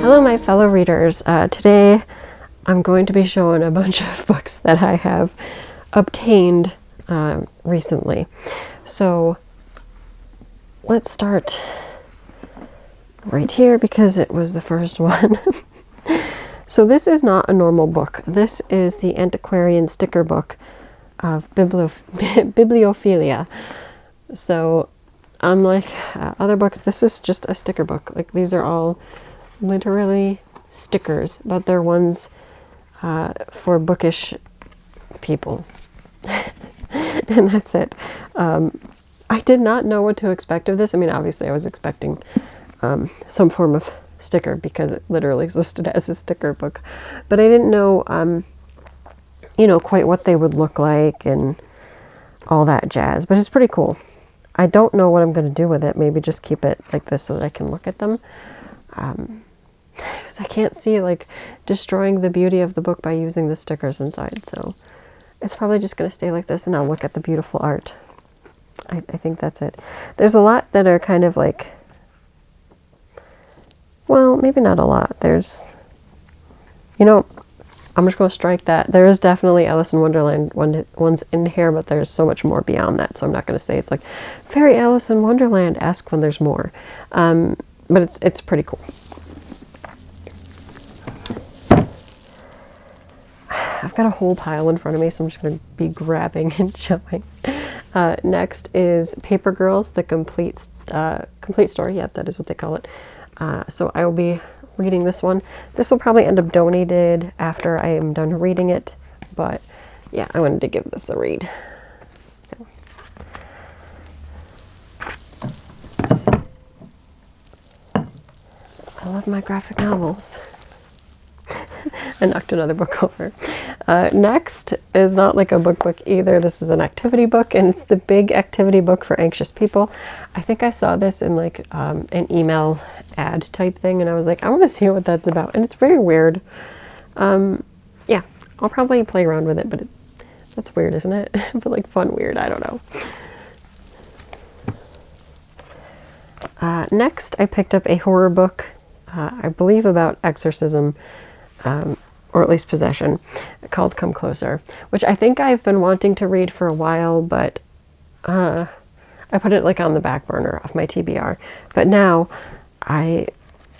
Hello my fellow readers. Today I'm going to be showing a bunch of books that I have obtained recently. So let's start right here because it was the first one. So this is not a normal book. This is the antiquarian sticker book of bibliophilia. So unlike other books, this is just a sticker book. Like, these are all literally stickers, but they're ones for bookish people. And that's it. I did not know what to expect of this. I mean, obviously I was expecting some form of sticker because it literally is listed as a sticker book, but I didn't know, you know, quite what they would look like and all that jazz, but it's pretty cool. I don't know what I'm going to do with it. Maybe just keep it like this so that I can look at them. Because I can't see like destroying the beauty of the book by using the stickers inside. So it's probably just going to stay like this and I'll look at the beautiful art. I think that's it. There's a lot that are kind of like, well, maybe not a lot. There's, you know, I'm just going to strike that. There is definitely Alice in Wonderland ones in here, but there's so much more beyond that. So I'm not going to say it's like very Alice in Wonderland. Ask when there's more. But it's pretty cool. I've got a whole pile in front of me, so I'm just going to be grabbing and showing. Next is Paper Girls, the complete story. Yep, that is what they call it. So I will be reading this one. This will probably end up donated after I am done reading it, but yeah, I wanted to give this a read. So. I love my graphic novels. I knocked another book over. Next is not like a book either. This is an activity book, and it's the big activity book for anxious people. I think I saw this in like an email ad type thing, and I was like, I want to see what that's about. And it's very weird. Yeah, I'll probably play around with it, but that's weird, isn't it? But like fun weird, I don't know. Next, I picked up a horror book, I believe about exorcism, or at least possession, called Come Closer, which I think I've been wanting to read for a while, but I put it like on the back burner of my TBR. But now I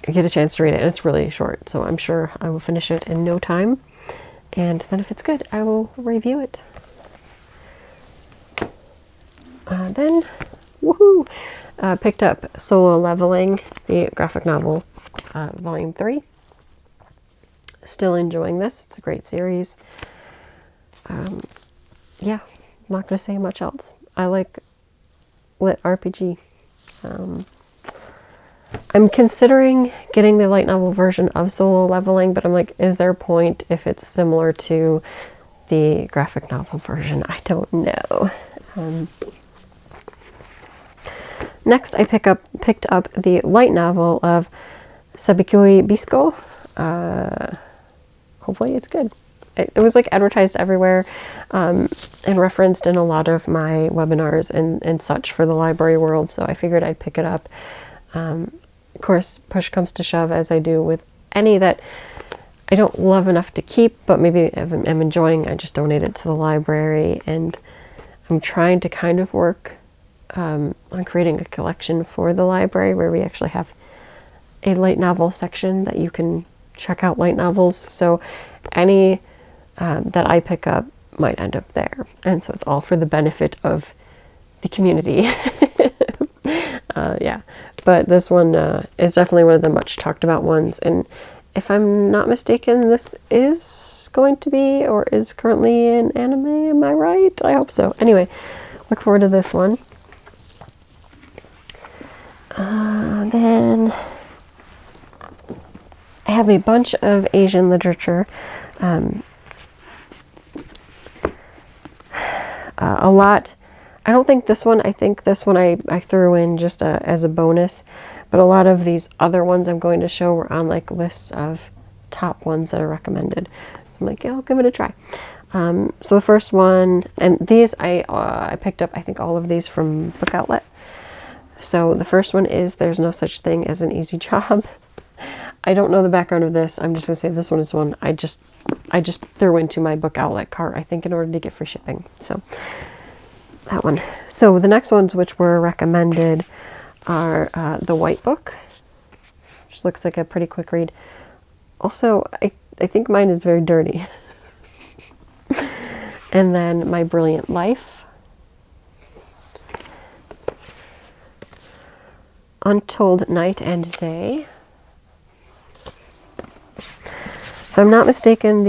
get a chance to read it, and it's really short, so I'm sure I will finish it in no time. And then if it's good, I will review it. Then, woohoo! Picked up Solo Leveling, the graphic novel, volume 3. Still enjoying this. It's a great series. Yeah, I'm not going to say much else. I like lit RPG. I'm considering getting the light novel version of Solo Leveling, but I'm like, is there a point if it's similar to the graphic novel version? I don't know. Next, I picked up the light novel of Sabikui Bisco. Hopefully it's good. It was like advertised everywhere and referenced in a lot of my webinars and such for the library world, so I figured I'd pick it up. Of course, push comes to shove, as I do with any that I don't love enough to keep, but maybe I'm enjoying. I just donate it to the library, and I'm trying to kind of work on creating a collection for the library where we actually have a light novel section that you can check out light novels. So any that I pick up might end up there. And so it's all for the benefit of the community. Yeah, but this one is definitely one of the much talked about ones. And if I'm not mistaken, this is going to be or is currently in anime. Am I right? I hope so. Anyway, look forward to this one. Then I have a bunch of Asian literature. A lot. I don't think this one, I think this one I threw in just as a bonus, but a lot of these other ones I'm going to show were on like lists of top ones that are recommended. So I'm like, yeah, I'll give it a try. So the first one, and these I picked up, I think all of these from Book Outlet. So the first one is There's No Such Thing as an Easy Job. I don't know the background of this. I'm just gonna say this one is one I just threw into my book outlet cart, I think, in order to get free shipping. So that one. So the next ones which were recommended are The White Book, which looks like a pretty quick read. Also, I think mine is very dirty. And then My Brilliant Life, Untold Night and Day. If I'm not mistaken,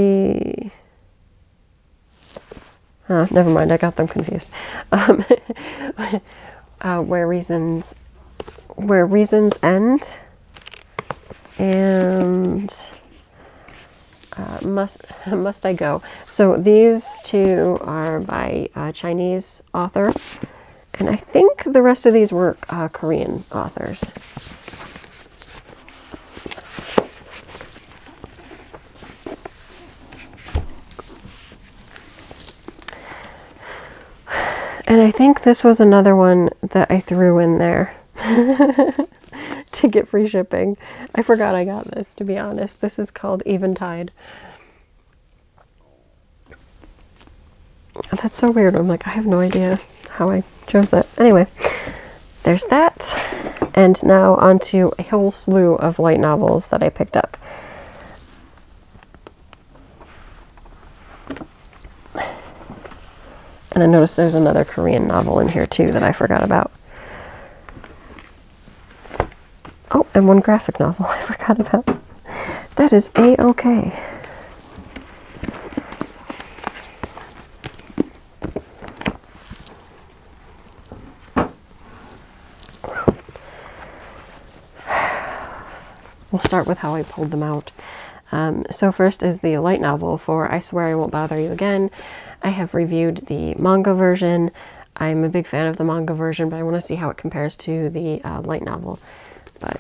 never mind, I got them confused. Where Reasons End, and Must I Go. So these two are by a Chinese author, and I think the rest of these were Korean authors. And I think this was another one that I threw in there to get free shipping. I forgot I got this, to be honest. This is called Eventide. That's so weird. I'm like, I have no idea how I chose it. Anyway, there's that. And now onto a whole slew of light novels that I picked up. And I noticed there's another Korean novel in here too that I forgot about. Oh, and one graphic novel I forgot about. That is A-okay. We'll start with how I pulled them out. So first is the light novel for I Swear I Won't Bother You Again. I have reviewed the manga version. I'm a big fan of the manga version, but I want to see how it compares to the light novel. But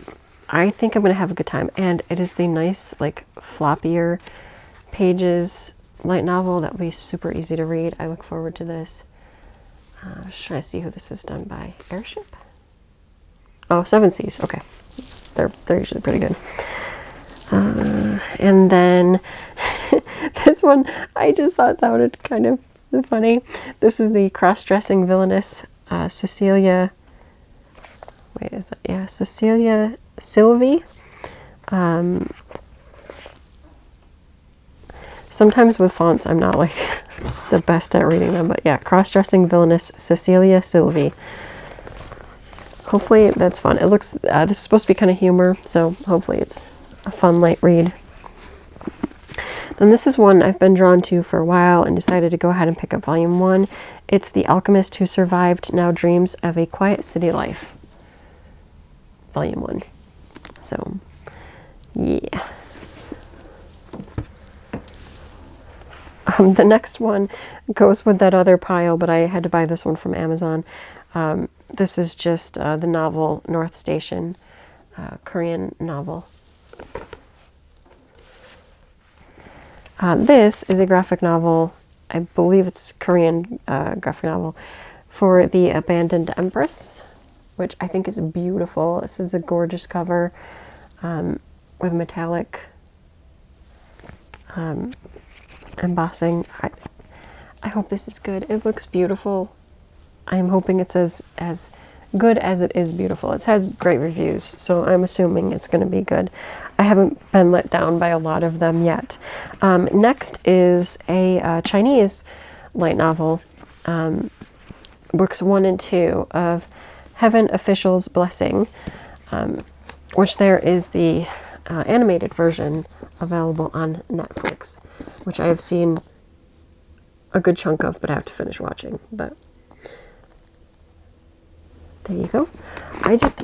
I think I'm going to have a good time. And it is the nice, like, floppier pages light novel that will be super easy to read. I look forward to this. Just trying to see who this is done by. Airship? Oh, Seven Seas. Okay. They're usually pretty good. And then this one I just thought sounded kind of funny. This is the cross-dressing villainess Cecilia. Wait, is that, yeah, Cecilia Sylvie. Sometimes with fonts I'm not like the best at reading them, but yeah, cross-dressing villainess Cecilia Sylvie. Hopefully that's fun. It looks, this is supposed to be kind of humor, so hopefully it's a fun light read. Then this is one I've been drawn to for a while and decided to go ahead and pick up volume 1. It's The Alchemist Who Survived Now Dreams of a Quiet City Life. Volume 1. So, yeah. The next one goes with that other pile, but I had to buy this one from Amazon. This is just the novel North Station, Korean novel. This is a graphic novel, I believe it's Korean graphic novel, for The Abandoned Empress, which I think is beautiful. This is a gorgeous cover with metallic embossing. I hope this is good. It looks beautiful. I'm hoping it's as good as it is beautiful. It's had great reviews, so I'm assuming it's going to be good. I haven't been let down by a lot of them yet. Next is a Chinese light novel, books 1 and 2 of Heaven Official's Blessing, which there is the animated version available on Netflix, which I have seen a good chunk of, but I have to finish watching. But there you go.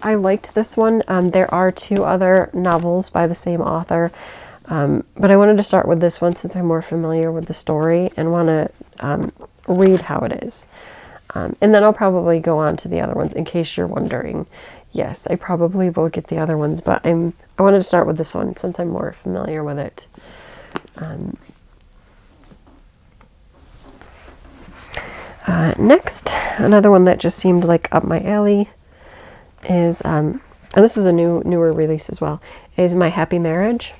I liked this one. There are 2 other novels by the same author, but I wanted to start with this one since I'm more familiar with the story and want to read how it is. And then I'll probably go on to the other ones in case you're wondering. Yes, I probably will get the other ones, but I wanted to start with this one since I'm more familiar with it. Next, another one that just seemed like up my alley is and this is a newer release as well, is My Happy Marriage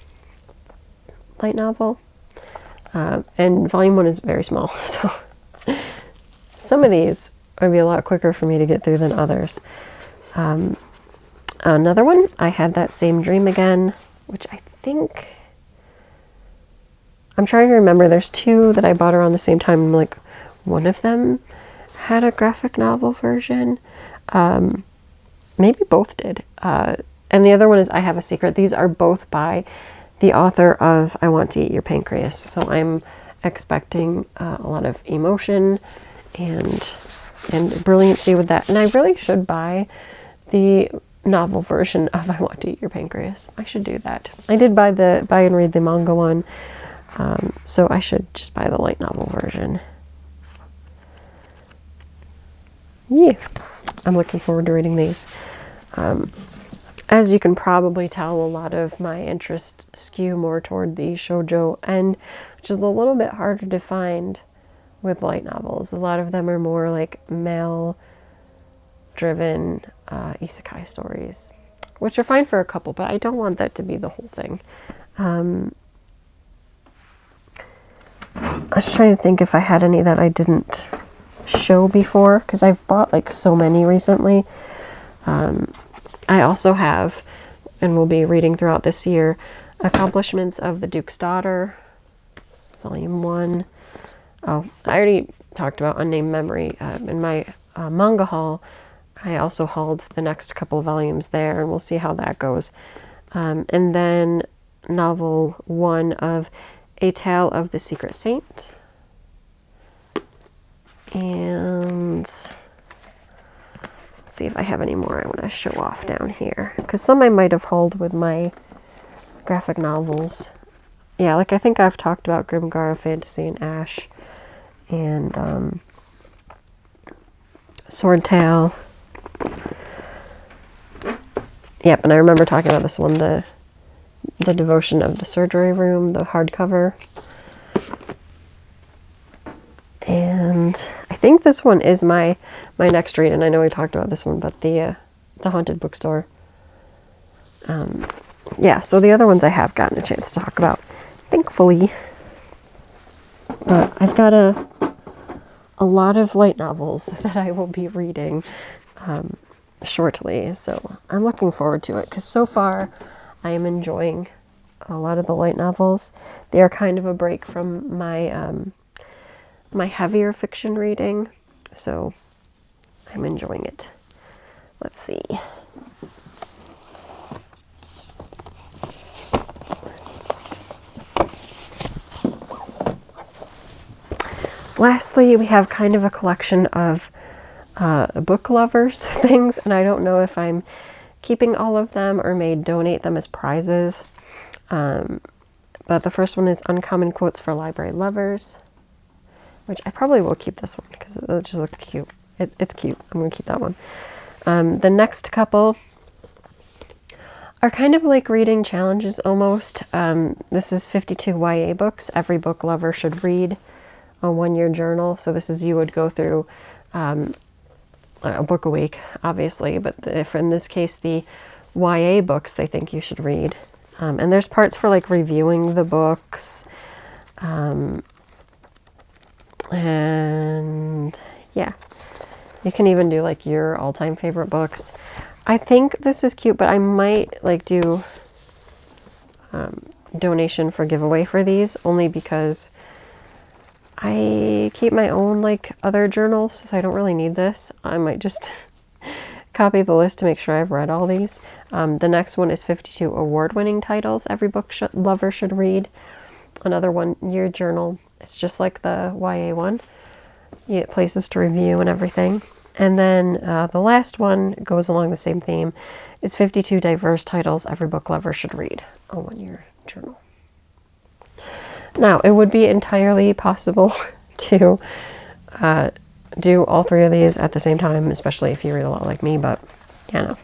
light novel. And volume 1 is very small, so some of these would be a lot quicker for me to get through than others. Another one, I Had That Same Dream Again, which I think, I'm trying to remember, there's 2 that I bought around the same time. Like, one of them had a graphic novel version. Maybe both did. And the other one is I Have a Secret. These are both by the author of I Want to Eat Your Pancreas. So I'm expecting a lot of emotion and brilliancy with that. And I really should buy the novel version of I Want to Eat Your Pancreas. I should do that. I did buy and read the manga one. So I should just buy the light novel version. Yeah, I'm looking forward to reading these. As you can probably tell, a lot of my interests skew more toward the shoujo end, which is a little bit harder to find with light novels. A lot of them are more like male-driven isekai stories, which are fine for a couple, but I don't want that to be the whole thing. I was trying to think if I had any that I didn't show before, because I've bought like so many recently. I also have, and will be reading throughout this year, Accomplishments of the Duke's Daughter, Volume 1. Oh, I already talked about Unnamed Memory. In my manga haul, I also hauled the next couple of volumes there, and we'll see how that goes. And then Novel 1 of A Tale of the Secret Saint. And let's see if I have any more I want to show off down here, because some I might have hauled with my graphic novels. Yeah, like I think I've talked about Grimgar of Fantasy and Ash, and Swordtail. Yep, and I remember talking about this one, the Devotion of the Surgery Room, the hardcover. And I think this one is my next read, and I know we talked about this one, but the Haunted Bookstore. Yeah, so the other ones I have gotten a chance to talk about, thankfully. But I've got a lot of light novels that I will be reading shortly, so I'm looking forward to it, because so far I am enjoying a lot of the light novels. They are kind of a break from my my heavier fiction reading, so I'm enjoying it. Let's see. Lastly, we have kind of a collection of book lovers things, and I don't know if I'm keeping all of them or may donate them as prizes. But the first one is Uncommon Quotes for Library Lovers, which I probably will keep this one because it just looks cute. It's cute. I'm going to keep that one. The next couple are kind of like reading challenges almost. This is 52 YA books every book lover should read, a one-year journal. So this is, you would go through a book a week, obviously, but if in this case the YA books they think you should read. And there's parts for like reviewing the books. And yeah, you can even do like your all-time favorite books. I think this is cute, but I might like do donation for giveaway for these, only because I keep my own like other journals, so I don't really need this. I might just copy the list to make sure I've read all these. The next one is 52 award-winning titles every book lover should read. Another one-year journal. It's just like the YA one. You get places to review and everything. And then the last one goes along the same theme, is 52 diverse titles every book lover should read, a one-year journal. Now, it would be entirely possible to do all three of these at the same time, especially if you read a lot like me, but yeah,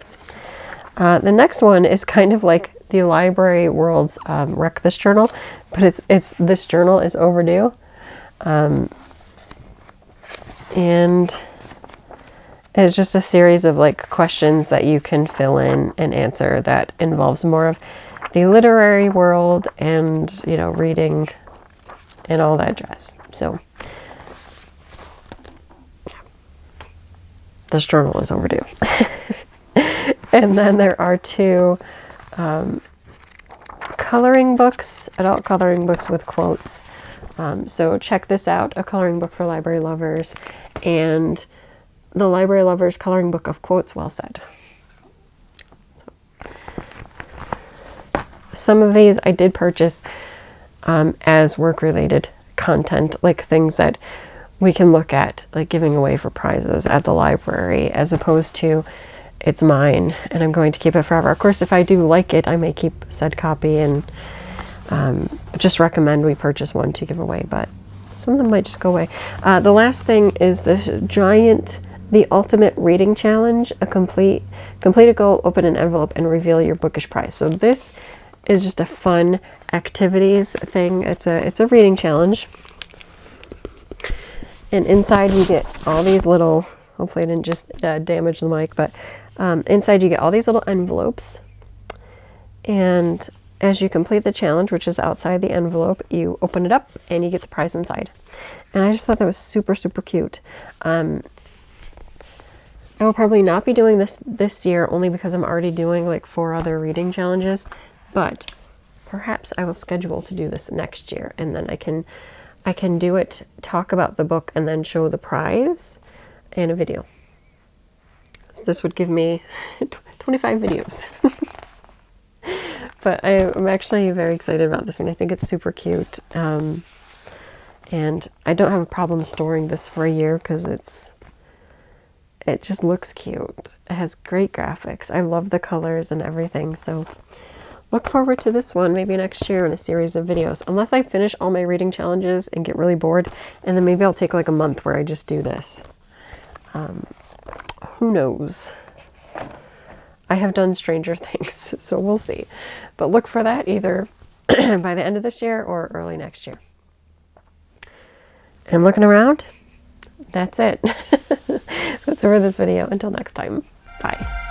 no. The next one is kind of like the library world's Wreck This Journal, but it's this journal is overdue. And It's just a series of like questions that you can fill in and answer that involves more of the literary world and, you know, reading and all that jazz. So this journal is overdue. And then there are two coloring books, adult coloring books with quotes. So check this out, A Coloring Book for Library Lovers, and The Library Lovers Coloring Book of Quotes Well Said. Some of these I did purchase as work-related content, like things that we can look at, like giving away for prizes at the library, as opposed to it's mine and I'm going to keep it forever. Of course, if I do like it, I may keep said copy and just recommend we purchase one to give away, but some of them might just go away. The last thing is this giant, The Ultimate Reading Challenge, complete a goal, open an envelope, and reveal your bookish prize. So this is just a fun activities thing. It's a reading challenge. And inside you get all these little, hopefully I didn't just damage the mic, but inside you get all these little envelopes. And as you complete the challenge, which is outside the envelope, you open it up and you get the prize inside. And I just thought that was super, super cute. I will probably not be doing this year, only because I'm already doing like 4 other reading challenges, but perhaps I will schedule to do this next year, and then I can do it, talk about the book, and then show the prize in a video. So this would give me 25 videos. But I'm actually very excited about this one. I think it's super cute. And I don't have a problem storing this for a year because it just looks cute. It has great graphics. I love the colors and everything. So look forward to this one maybe next year in a series of videos. Unless I finish all my reading challenges and get really bored. And then maybe I'll take like a month where I just do this. Who knows? I have done stranger things, so we'll see. But look for that either by the end of this year or early next year. And looking around, that's it. That's it for this video. Until next time, bye.